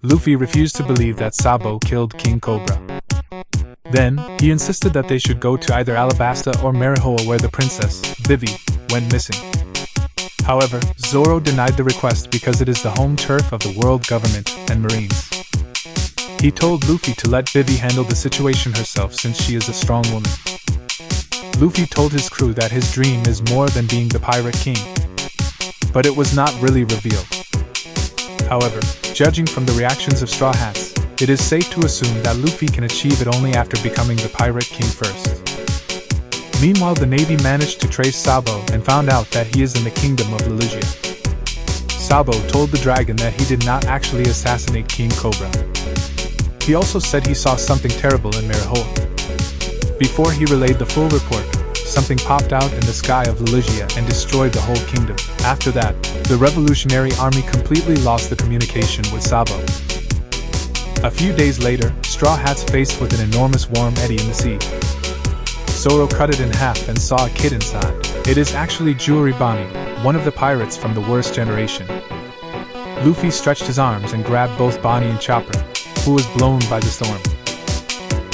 Luffy refused to believe that Sabo killed King Cobra. Then, he insisted that they should go to either Alabasta or Marihoa where the princess, Vivi, went missing. However, Zoro denied the request because it is the home turf of the world government and marines. He told Luffy to let Vivi handle the situation herself since she is a strong woman. Luffy told his crew that his dream is more than being the pirate king. But it was not really revealed. However, judging from the reactions of Straw Hats, it is safe to assume that Luffy can achieve it only after becoming the pirate king first. Meanwhile, the Navy managed to trace Sabo and found out that he is in the kingdom of Lulusia. Sabo told the dragon that he did not actually assassinate King Cobra. He also said he saw something terrible in Marihoa. Before he relayed the full report, something popped out in the sky of Lulusia and destroyed the whole kingdom. After that, the revolutionary army completely lost the communication with Sabo. A few days later, Straw Hats faced with an enormous warm eddy in the sea. Zoro cut it in half and saw a kid inside. It is actually Jewelry Bonnie, one of the pirates from the worst generation. Luffy stretched his arms and grabbed both Bonnie and Chopper, who was blown by the storm.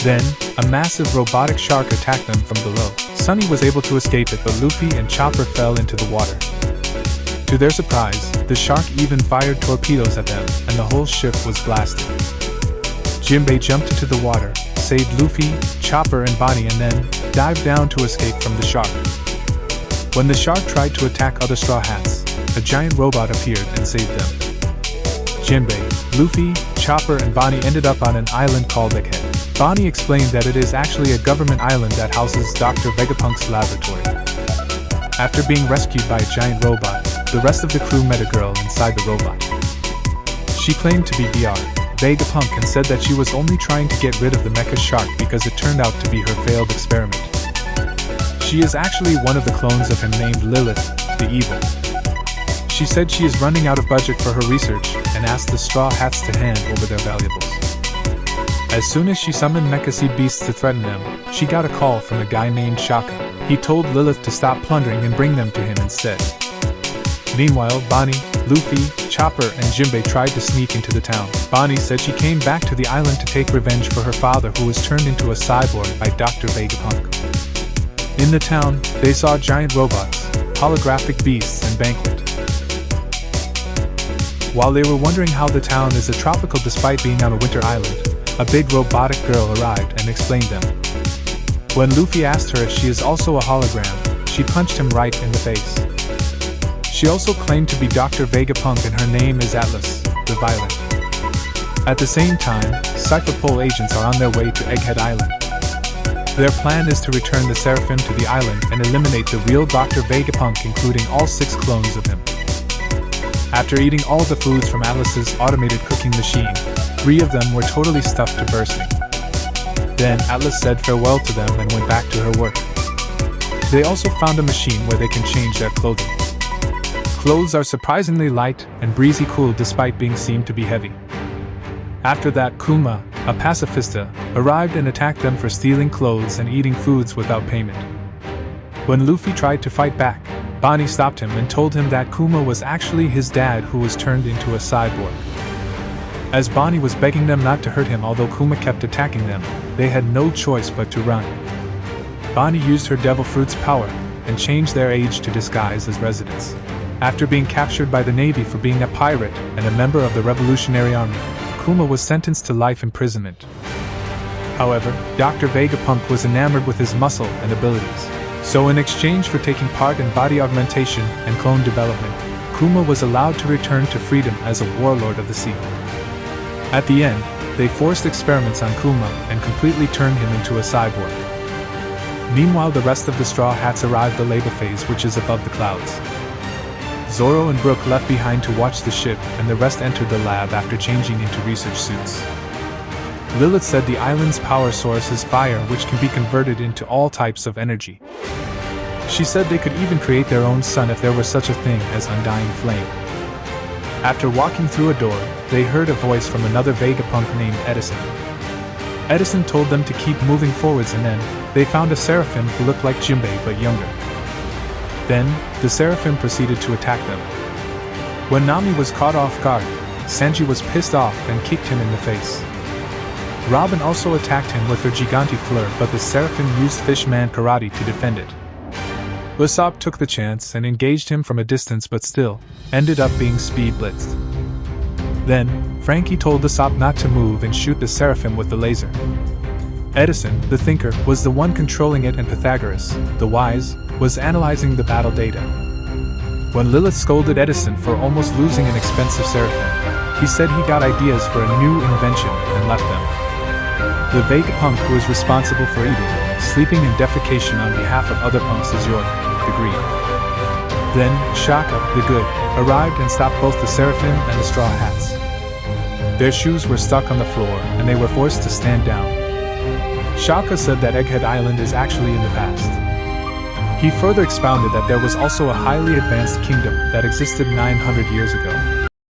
Then, a massive robotic shark attacked them from below. Sunny was able to escape it, but Luffy and Chopper fell into the water. To their surprise, the shark even fired torpedoes at them, and the whole ship was blasted. Jinbei jumped into the water, saved Luffy, Chopper and Bonnie and then dived down to escape from the shark. When the shark tried to attack other Straw Hats, a giant robot appeared and saved them. Jinbei, Luffy, Chopper and Bonnie ended up on an island called Egghead. Bonnie explained that it is actually a government island that houses Dr. Vegapunk's laboratory. After being rescued by a giant robot, the rest of the crew met a girl inside the robot. She claimed to be Vegapunk and said that she was only trying to get rid of the mecha shark because it turned out to be her failed experiment. She is actually one of the clones of him named Lilith, the evil. She said she is running out of budget for her research and asked the Straw Hats to hand over their valuables. As soon as she summoned mecha sea beasts to threaten them, she got a call from a guy named Shaka. He told Lilith to stop plundering and bring them to him instead. Meanwhile, Bonnie, Luffy, Chopper and Jinbei tried to sneak into the town. Bonnie said she came back to the island to take revenge for her father who was turned into a cyborg by Dr. Vegapunk. In the town, they saw giant robots, holographic beasts and banquet. While they were wondering how the town is a tropical despite being on a winter island, a big robotic girl arrived and explained them. When Luffy asked her if she is also a hologram, she punched him right in the face. She also claimed to be Dr. Vegapunk and her name is Atlas, the Violent. At the same time, Cypher Pole agents are on their way to Egghead Island. Their plan is to return the Seraphim to the island and eliminate the real Dr. Vegapunk, including all 6 clones of him. After eating all the foods from Atlas's automated cooking machine, 3 of them were totally stuffed to bursting. Then Atlas said farewell to them and went back to her work. They also found a machine where they can change their clothing. Clothes are surprisingly light and breezy cool despite being seen to be heavy. After that, Kuma, a pacifista, arrived and attacked them for stealing clothes and eating foods without payment. When Luffy tried to fight back, Bonnie stopped him and told him that Kuma was actually his dad who was turned into a cyborg. As Bonnie was begging them not to hurt him although Kuma kept attacking them, they had no choice but to run. Bonnie used her Devil Fruit's power and changed their age to disguise as residents. After being captured by the Navy for being a pirate and a member of the Revolutionary Army, Kuma was sentenced to life imprisonment. However, Dr. Vegapunk was enamored with his muscle and abilities. So in exchange for taking part in body augmentation and clone development, Kuma was allowed to return to freedom as a warlord of the sea. At the end, they forced experiments on Kuma and completely turned him into a cyborg. Meanwhile, the rest of the Straw Hats arrived the Laba phase, which is above the clouds. Zoro and Brook left behind to watch the ship, and the rest entered the lab after changing into research suits. Lilith said the island's power source is fire, which can be converted into all types of energy. She said they could even create their own sun if there were such a thing as undying flame. After walking through a door, they heard a voice from another Vegapunk named Edison. Edison told them to keep moving forwards, and then they found a Seraphim who looked like Jinbei but younger. Then, the Seraphim proceeded to attack them. When Nami was caught off guard, Sanji was pissed off and kicked him in the face. Robin also attacked him with her Gigante Fleur, but the Seraphim used Fishman Karate to defend it. Usopp took the chance and engaged him from a distance, but still ended up being speed blitzed. Then, Frankie told Usopp not to move and shoot the Seraphim with the laser. Edison, the thinker, was the one controlling it, and Pythagoras, the wise, was analyzing the battle data. When Lilith scolded Edison for almost losing an expensive Seraphim, he said he got ideas for a new invention and left them. The Vegapunk, who was responsible for eating, sleeping and defecation on behalf of other punks, is York, the Green. Then, Shaka, the Good, arrived and stopped both the Seraphim and the Straw Hats. Their shoes were stuck on the floor, and they were forced to stand down. Shaka said that Egghead Island is actually in the past. He further expounded that there was also a highly advanced kingdom that existed 900 years ago.